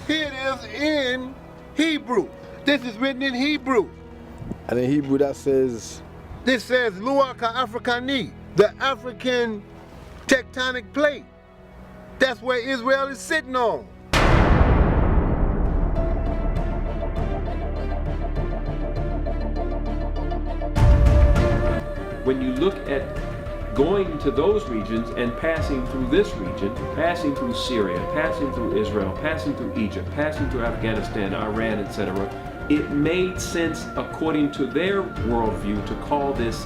Here it is in Hebrew. This is written in Hebrew. And in Hebrew that says, This says Luaka Africani, the African tectonic plate. That's where Israel is sitting on. When you look at going to those regions and passing through this region, passing through Syria, passing through Israel, passing through Egypt, passing through Afghanistan, Iran, etc., it made sense according to their worldview to call this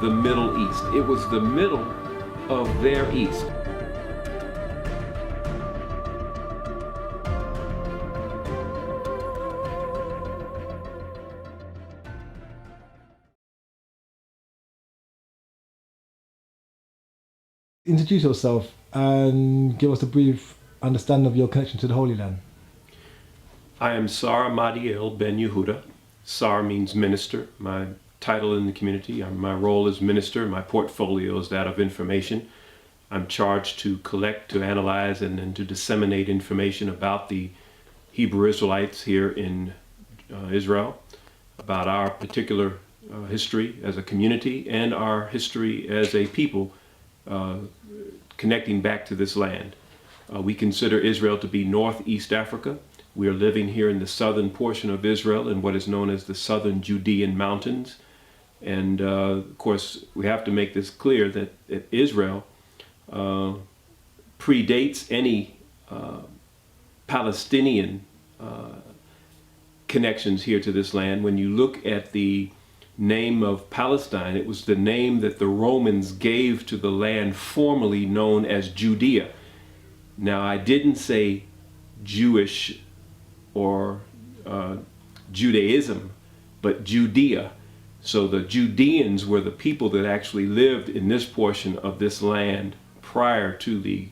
the Middle East. It was the middle of their East. Introduce yourself and give us a brief understanding of your connection to the Holy Land. I am Sar Madiel Ben Yehuda. Sar means minister. My title in the community, my role is minister. My portfolio is that of information. I'm charged to collect, to analyze, and to disseminate information about the Hebrew Israelites here in Israel, about our particular history as a community and our history as a people connecting back to this land. We consider Israel to be Northeast Africa. We are living here in the southern portion of Israel in what is known as the southern Judean mountains. And of course, we have to make this clear that Israel predates any Palestinian connections here to this land. When you look at the name of Palestine, it was the name that the Romans gave to the land formerly known as Judea. Now, I didn't say Jewish or Judaism, but Judea. So the Judeans were the people that actually lived in this portion of this land prior to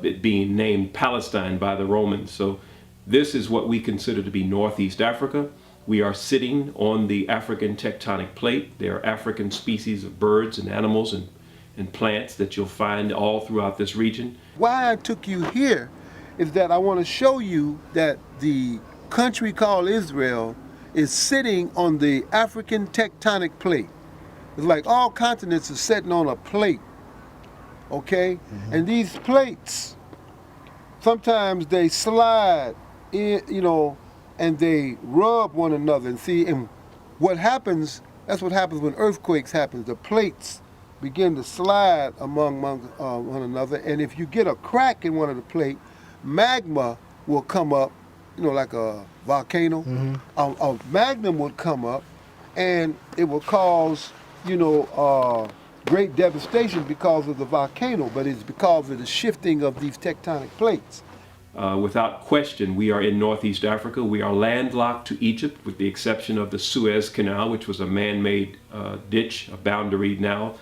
it being named Palestine by the Romans. So this is what we consider to be Northeast Africa. We are sitting on the African tectonic plate. There are African species of birds and animals and plants that you'll find all throughout this region. Why I took you here is that I want to show you that the country called Israel is sitting on the African tectonic plate. It's like all continents are sitting on a plate, okay? Mm-hmm. And these plates, sometimes they slide in, and they rub one another. And see, and what happens, that's what happens when earthquakes happen. The plates begin to slide among one another. And if you get a crack in one of the plates, magma will come up, like a volcano. Mm-hmm. A magma would come up and it will cause, great devastation because of the volcano, but it's because of the shifting of these tectonic plates. Without question, we are in Northeast Africa. We are landlocked to Egypt, with the exception of the Suez Canal, which was a man-made ditch, a boundary now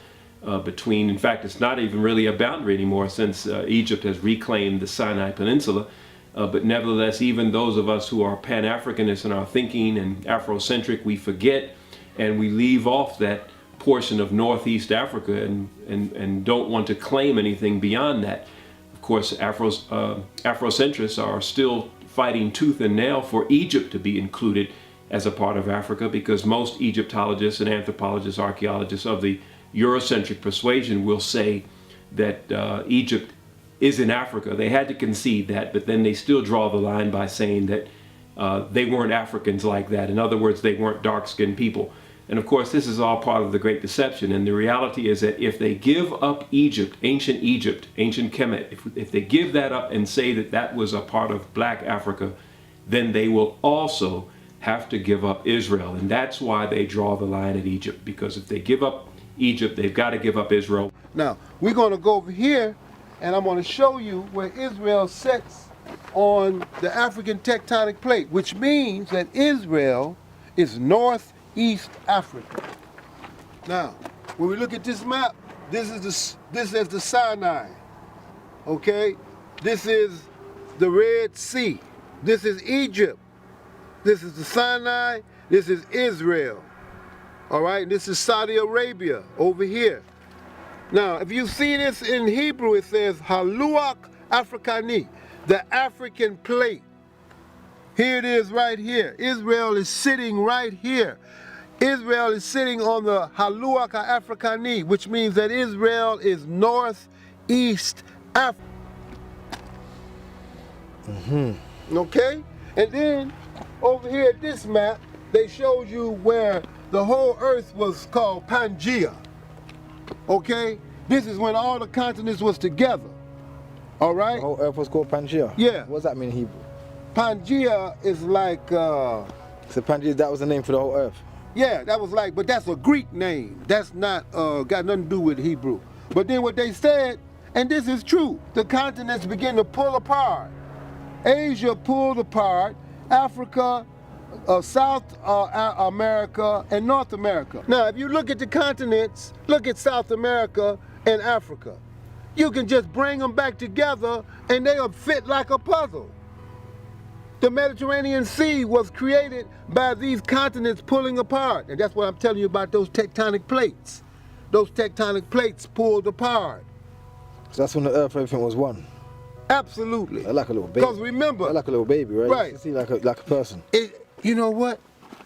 between, in fact, it's not even really a boundary anymore since Egypt has reclaimed the Sinai Peninsula. But nevertheless, even those of us who are Pan-Africanists in our thinking and Afrocentric, we forget and we leave off that portion of Northeast Africa and don't want to claim anything beyond that. Of course, Afrocentrists are still fighting tooth and nail for Egypt to be included as a part of Africa, because most Egyptologists and anthropologists, archaeologists of the Eurocentric persuasion will say that Egypt is in Africa. They had to concede that, but then they still draw the line by saying that they weren't Africans like that. In other words, they weren't dark-skinned people. And of course, this is all part of the Great Deception. And the reality is that if they give up Egypt, ancient Kemet, if they give that up and say that that was a part of Black Africa, then they will also have to give up Israel. And that's why they draw the line at Egypt, because if they give up Egypt, they've got to give up Israel. Now, we're going to go over here, and I'm going to show you where Israel sits on the African tectonic plate, which means that Israel is Northeast Africa. Now, when we look at this map, this is the Sinai, okay? This is the Red Sea. This is Egypt. This is the Sinai. This is Israel. All right, this is Saudi Arabia over here. Now, if you see this in Hebrew, it says Haluach Africani, the African plate. Here it is right here. Israel is sitting right here. Israel is sitting on the Haluaka Africani, which means that Israel is northeast Africa. Okay? And then over here at this map, they showed you where the whole earth was called Pangea. Okay? This is when all the continents was together. All right? The whole earth was called Pangea? Yeah. What does that mean in Hebrew? Pangea is like, So Pangea, that was the name for the whole earth? yeah, that was like, but that's a Greek name. That's not, got nothing to do with Hebrew. But then what they said, and this is true, the continents begin to pull apart. Asia pulled apart, Africa, South America, and North America. Now, if you look at the continents, look at South America and Africa. You can just bring them back together and they'll fit like a puzzle. The Mediterranean Sea was created by these continents pulling apart. And that's what I'm telling you about those tectonic plates. Those tectonic plates pulled apart. So that's when the earth, everything was one? Absolutely. They're like a little baby. Because remember, they're like a little baby, right? Right. You see like a person. You know what?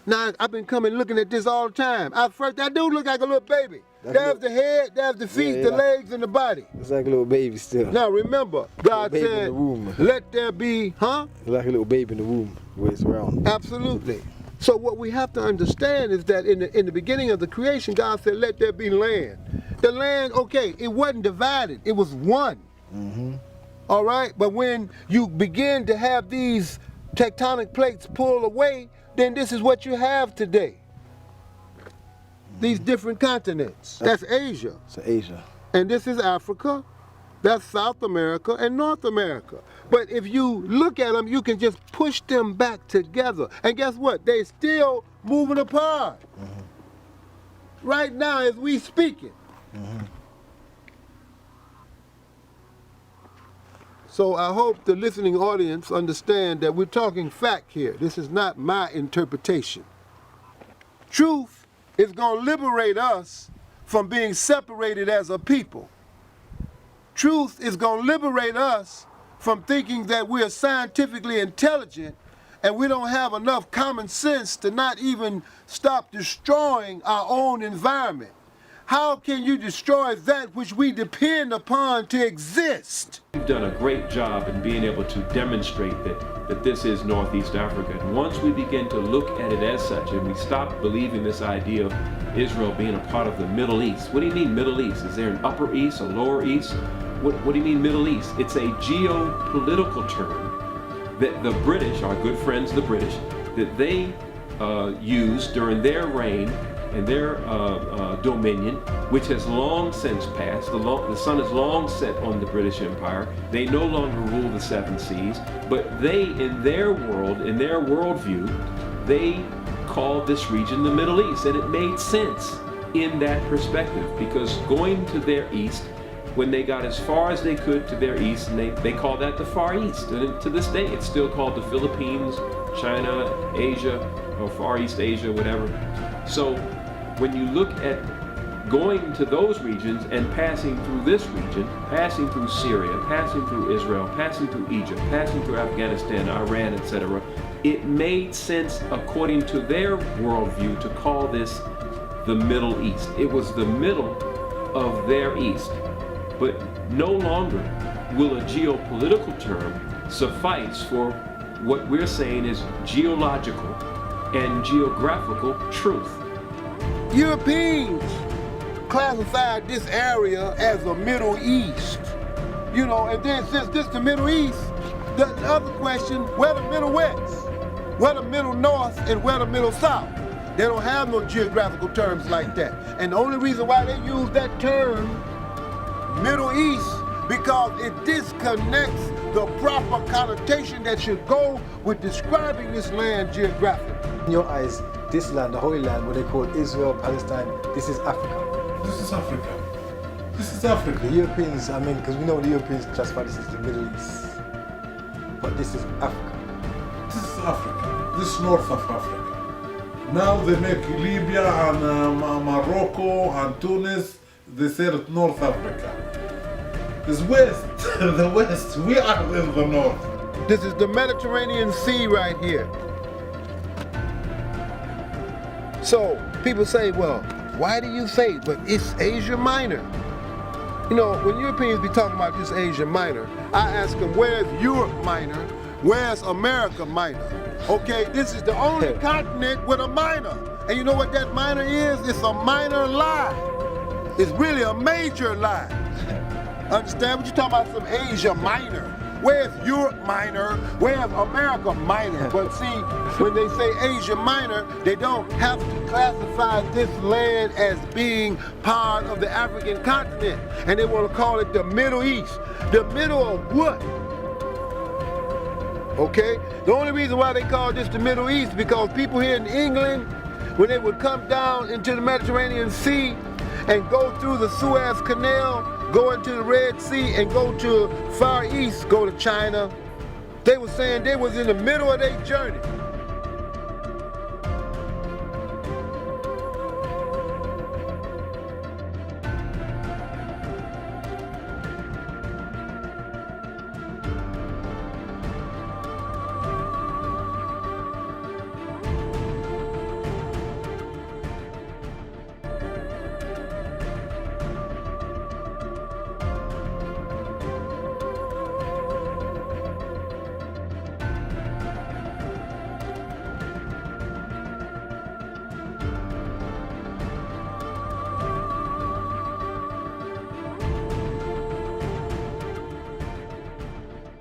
Now, I've been coming looking at this all the time. At first, that do look like a little baby. There's the head, there's the feet, the legs, and the body. It's like a little baby still. Now remember, God baby in said, the womb. let there be, huh? It's like a little baby in the womb, where it's around. Absolutely. So what we have to understand is that in the beginning of the creation, God said, let there be land. The land, okay, it wasn't divided, it was one. All right, but when you begin to have these tectonic plates pull away, then this is what you have today. These different continents. That's Asia. So Asia. And this is Africa. That's South America and North America. But if you look at them, you can just push them back together. And guess what? They're still moving apart. Right now as we speaking. So I hope the listening audience understand that we're talking fact here. This is not my interpretation. Truth is going to liberate us from being separated as a people. Truth is going to liberate us from thinking that we're scientifically intelligent and we don't have enough common sense to not even stop destroying our own environment. How can you destroy that which we depend upon to exist? We've done a great job in being able to demonstrate that this is Northeast Africa. And once we begin to look at it as such and we stop believing this idea of Israel being a part of the Middle East. What do you mean Middle East? Is there an Upper East, a Lower East? What do you mean Middle East? It's a geopolitical term that the British, our good friends the British, that they used during their reign and their dominion, which has long since passed. The sun has long set on the British Empire. They no longer rule the seven seas, but they, in their world, in their worldview, they called this region the Middle East, and it made sense in that perspective, because going to their east, when they got as far as they could to their east, and they call that the Far East, and to this day it's still called the Philippines, China, Asia, or Far East Asia, whatever. So when you look at going to those regions and passing through this region, passing through Syria, passing through Israel, passing through Egypt, passing through Afghanistan, Iran, etc., it made sense according to their worldview to call this the Middle East. It was the middle of their East. But no longer will a geopolitical term suffice for what we're saying is geological and geographical truth. Europeans classified this area as the Middle East. You know, and then since this the Middle East, the other question, where the Middle West, where the Middle North, and where the Middle South? They don't have no geographical terms like that. And the only reason why they use that term, Middle East, because it disconnects the proper connotation that should go with describing this land geographically. In your eyes, this land, the Holy Land, what they call Israel, Palestine, this is Africa. This is Africa. This is Africa. The Europeans, I mean, because we know the Europeans classify this as the Middle East. But this is Africa. This is Africa. This is north of Africa. Now they make Libya and Morocco and Tunis, they say it North Africa. It's west, the west. We are in the north. This is the Mediterranean Sea right here. So people say, well, why do you say, but it's Asia Minor? You know, when Europeans be talking about this Asia Minor, I ask them, where's Europe Minor? Where's America Minor? Okay, this is the only continent with a minor. And you know what that minor is? It's a minor lie. It's really a major lie. Understand what you're talking about? Some Asia Minor. Where's Europe Minor? Where's America Minor? But see, when they say Asia Minor, they don't have to classify this land as being part of the African continent. And they want to call it the Middle East. The middle of what? Okay? The only reason why they call this the Middle East because people here in England, when they would come down into the Mediterranean Sea and go through the Suez Canal, go into the Red Sea and go to Far East, go to China, they were saying they was in the middle of their journey.